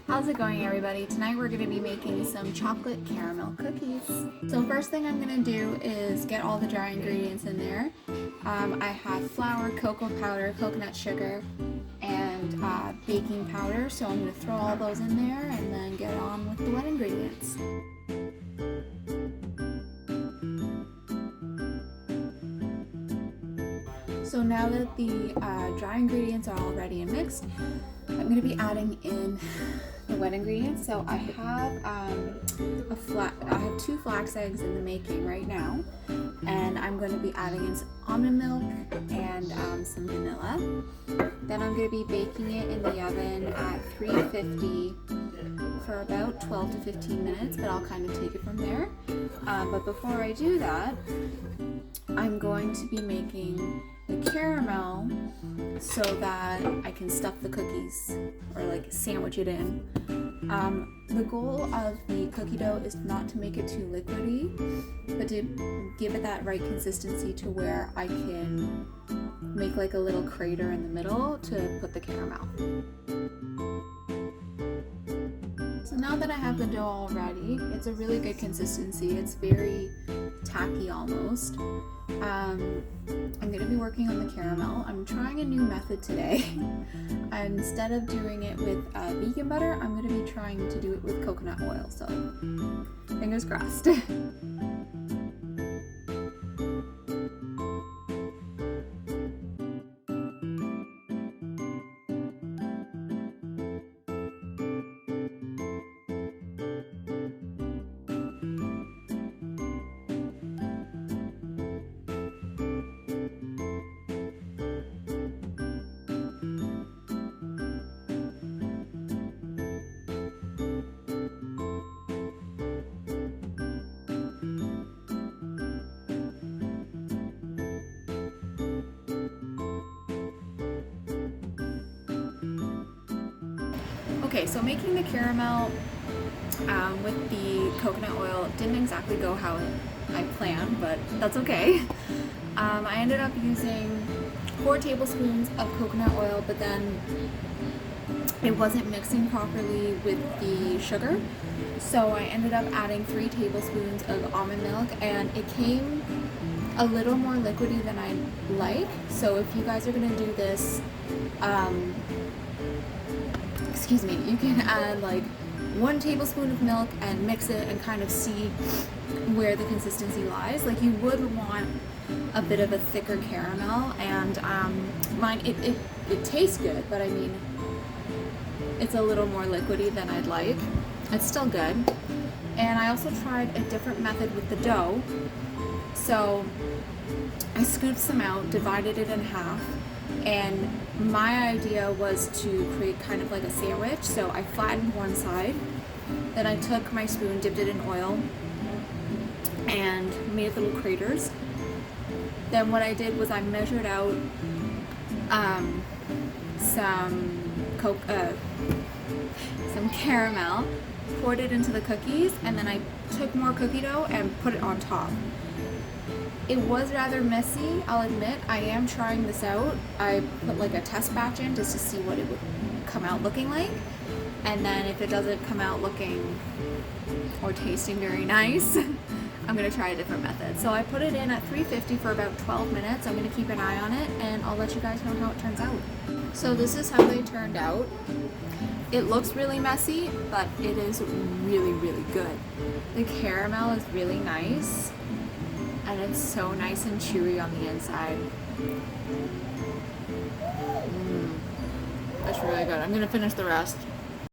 How's it going, everybody? Tonight we're going to be making some chocolate caramel cookies. So first thing I'm going to do is get all the dry ingredients in there. I have flour, cocoa powder, coconut sugar, and baking powder. So I'm going to throw all those in there and then get on with the wet ingredients. So now that the dry ingredients are all ready and mixed, I'm going to be adding in the wet ingredients. So I have two flax eggs in the making right now, and I'm going to be adding in some almond milk and some vanilla. Then I'm going to be baking it in the oven at 350 for about 12 to 15 minutes, but I'll kind of take it from there. But before I do that, I'm going to be making the caramel so that I can stuff the cookies or like sandwich it in. The goal of the cookie dough is not to make it too liquidy, but to give it that right consistency to where I can make like a little crater in the middle to put the caramel. So now that I have the dough all ready, it's a really good consistency. It's very tacky almost. I'm going to be working on the caramel. I'm trying a new method today. Instead of doing it with vegan butter, I'm going to be trying to do it with coconut oil. So fingers crossed. Okay, so making the caramel with the coconut oil didn't exactly go how I planned, but that's okay. I ended up using 4 tablespoons of coconut oil, but then it wasn't mixing properly with the sugar, so I ended up adding 3 tablespoons of almond milk, and it came a little more liquidy than I like. So if you guys are going to do this, you can add like 1 tablespoon of milk and mix it and kind of see where the consistency lies. Like, you would want a bit of a thicker caramel, and mine, it tastes good, but I mean, it's a little more liquidy than I'd like. It's still good. And I also tried a different method with the dough. So I scooped some out, divided it in half, and my idea was to create kind of like a sandwich. So I flattened one side, then I took my spoon, dipped it in oil, and made little craters. Then what I did was I measured out some caramel, poured it into the cookies, and then I took more cookie dough and put it on top. It was rather messy, I'll admit. I am trying this out. I put like a test batch in just to see what it would come out looking like. And then if it doesn't come out looking or tasting very nice, I'm going to try a different method. So I put it in at 350 for about 12 minutes. I'm going to keep an eye on it, and I'll let you guys know how it turns out. So this is how they turned out. It looks really messy, but it is really, really good. The caramel is really nice, and it's so nice and chewy on the inside. That's really good. I'm gonna finish the rest.